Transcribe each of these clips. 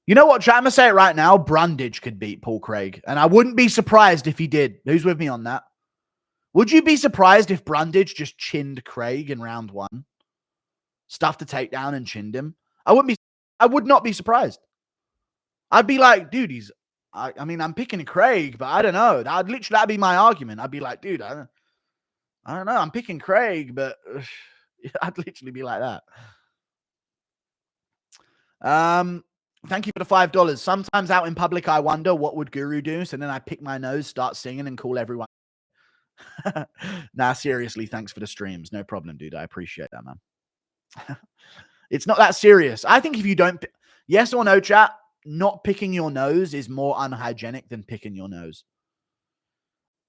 You know what, chat? I'm going to say it right now. Brundage could beat Paul Craig. And I wouldn't be surprised if he did. Who's with me on that? Would you be surprised if Brundage just chinned Craig in round 1? Stuffed the takedown and chinned him? I would not be surprised. I'd be like, dude, I mean, I'm picking Craig, but I don't know. That'd be my argument. I'd be like, dude, I don't know. I'm picking Craig, but I'd literally be like that. Thank you for the $5. Sometimes out in public, I wonder what would Guru do. So then I pick my nose, start singing, and call everyone. Nah, seriously, thanks for the streams. No problem, dude. I appreciate that, man. It's not that serious. I think if you don't, yes or no, chat, not picking your nose is more unhygienic than picking your nose.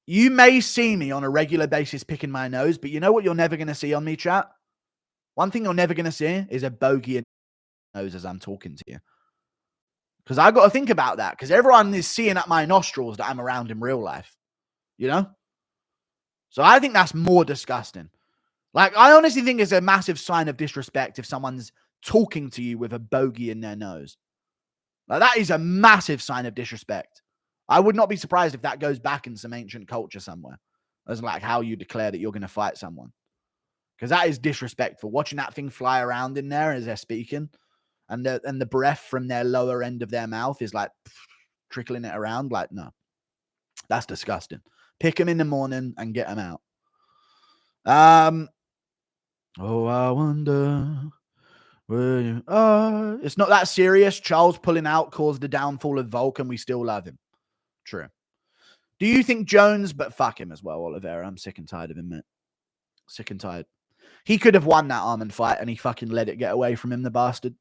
You may see me on a regular basis picking my nose, but you know what you're never going to see on me, chat? One thing you're never going to see is a bogey in my nose as I'm talking to you. Because I got to think about that, because everyone is seeing at my nostrils that I'm around in real life. You know? So I think that's more disgusting. Like, I honestly think it's a massive sign of disrespect if someone's talking to you with a bogey in their nose. Like, that is a massive sign of disrespect. I would not be surprised if that goes back in some ancient culture somewhere. As like how you declare that you're going to fight someone. Because that is disrespectful. Watching that thing fly around in there as they're speaking. And the breath from their lower end of their mouth is like trickling it around. Like, no. That's disgusting. Pick them in the morning and get them out. Oh, I wonder where you are. It's not that serious. Charles pulling out caused the downfall of Volk, and we still love him. True. Do you think Jones, but fuck him as well, Oliveira. I'm sick and tired of him, mate. Sick and tired. He could have won that Arman fight, and he fucking let it get away from him, the bastard.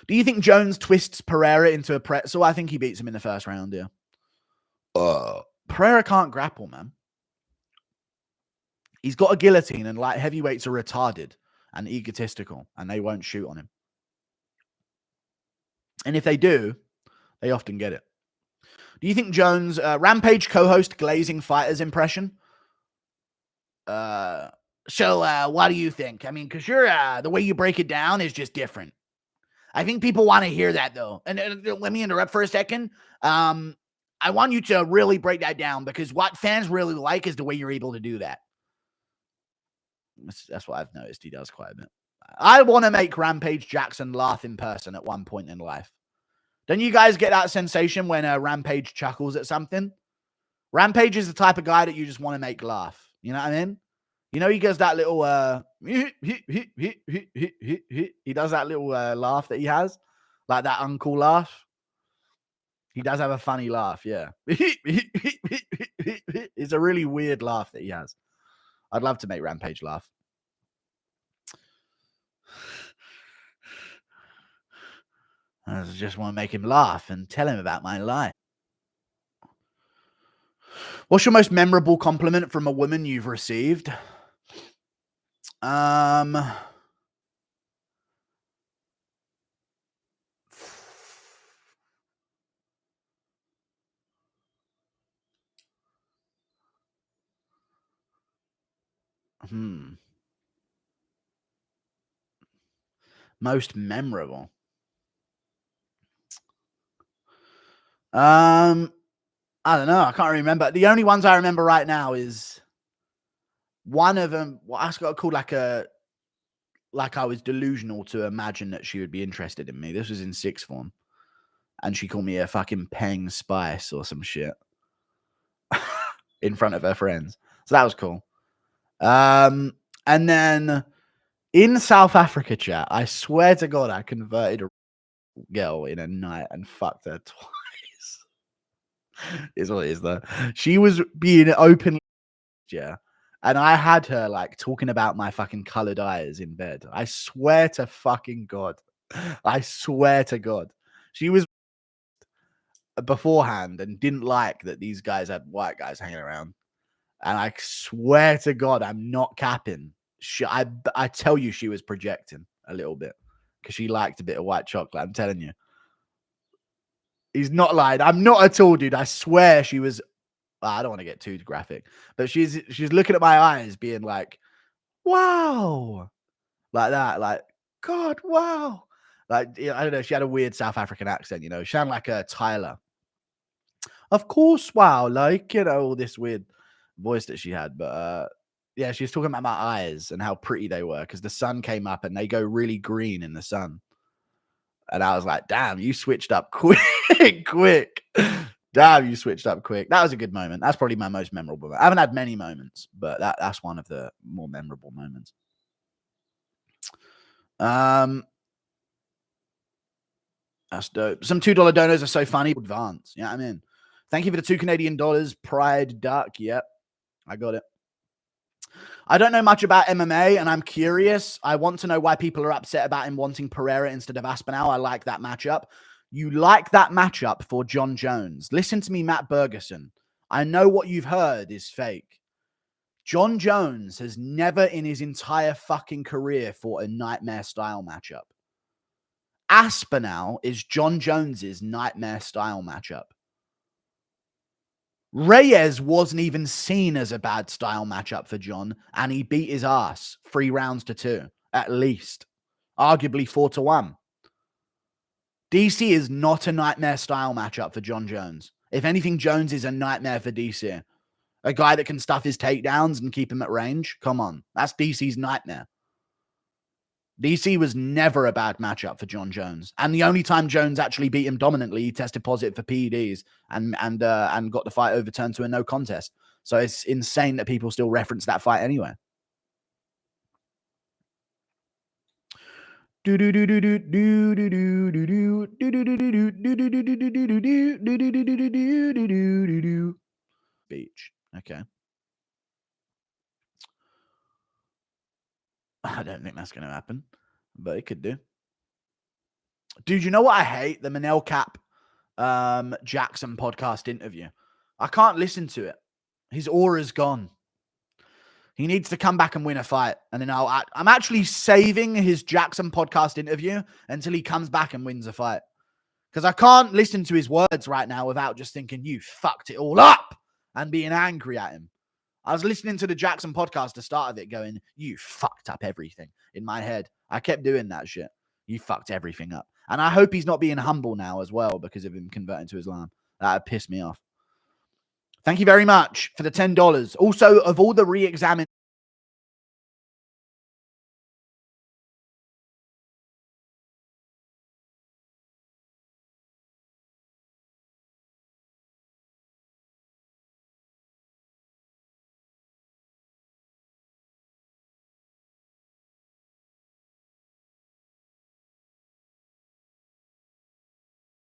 Do you think Jones twists Pereira into a pretzel? I think he beats him in the first round, yeah. Pereira can't grapple, man. He's got a guillotine, and light heavyweights are retarded and egotistical, and they won't shoot on him. And if they do, they often get it. Do you think Jones, Rampage co-host glazing fighters impression? So what do you think? I mean, because you're the way you break it down is just different. I think people want to hear that, though. And let me interrupt for a second. I want you to really break that down, because what fans really like is the way you're able to do that. That's what I've noticed. He does quite a bit. I want to make Rampage Jackson laugh in person at one point in life. Don't you guys get that sensation when Rampage chuckles at something? Rampage is the type of guy that you just want to make laugh. You know what I mean? You know, he does that little he does that little laugh that he has, like that uncle laugh. He does have a funny laugh, yeah. It's a really weird laugh that he has. I'd love to make Rampage laugh. I just want to make him laugh and tell him about my life. What's your most memorable compliment from a woman you've received? Most memorable. I don't know. I can't remember. The only ones I remember right now is one of them. What I got called like I was delusional to imagine that she would be interested in me. This was in sixth form, and she called me a fucking Peng Spice or some shit in front of her friends. So that was cool. And then in South Africa, chat, I swear to God, I converted a girl in a night and fucked her twice. Is what it is, though. She was being open, yeah, and I had her like talking about my fucking colored eyes in bed. I swear to fucking God. I swear to God. She was beforehand and didn't like that these guys had white guys hanging around. And I swear to God, I'm not capping. I tell you, she was projecting a little bit because she liked a bit of white chocolate. I'm telling you. He's not lying. I'm not at all, dude. I swear she was. I don't want to get too graphic, but she's looking at my eyes, being like, "Wow," like that, like, "God, wow," Like, I don't know. She had a weird South African accent, She sounded like a Tyler. Of course, wow, like, all this weird voice that she had. But yeah, she was talking about my eyes and how pretty they were because the sun came up and they go really green in the sun. And I was like, damn, you switched up quick, quick. Damn, you switched up quick. That was a good moment. That's probably my most memorable moment. I haven't had many moments, but that's one of the more memorable moments. That's dope. Some $2 donors are so funny. Advance. Yeah, I'm in. Thank you for the $2 Canadian. Pride Duck. Yep. I got it. I don't know much about MMA, and I'm curious. I want to know why people are upset about him wanting Pereira instead of Aspinall. I like that matchup. You like that matchup for John Jones. Listen to me, Matt Bergerson. I know what you've heard is fake. John Jones has never in his entire fucking career fought a nightmare-style matchup. Aspinall is John Jones's nightmare-style matchup. Reyes wasn't even seen as a bad style matchup for John, and he beat his ass 3 rounds to 2, at least. Arguably 4-1. DC is not a nightmare style matchup for John Jones. If anything, Jones is a nightmare for DC. A guy that can stuff his takedowns and keep him at range. Come on. That's DC's nightmare. DC was never a bad matchup for John Jones. And the only time Jones actually beat him dominantly, he tested positive for PEDs and got the fight overturned to a no contest. So it's insane that people still reference that fight anyway. Beach. Okay. I don't think that's going to happen, but it could do. Dude, you know what I hate? The Manel Cap Jackson podcast interview. I can't listen to it. His aura's gone. He needs to come back and win a fight. And then I'm actually saving his Jackson podcast interview until he comes back and wins a fight. Because I can't listen to his words right now without just thinking, you fucked it all up, and being angry at him. I was listening to the Jackson podcast, the start of it, going, you fucked up everything in my head. I kept doing that shit. You fucked everything up. And I hope he's not being humble now as well because of him converting to Islam. That pissed me off. Thank you very much for the $10. Also, of all the re-examined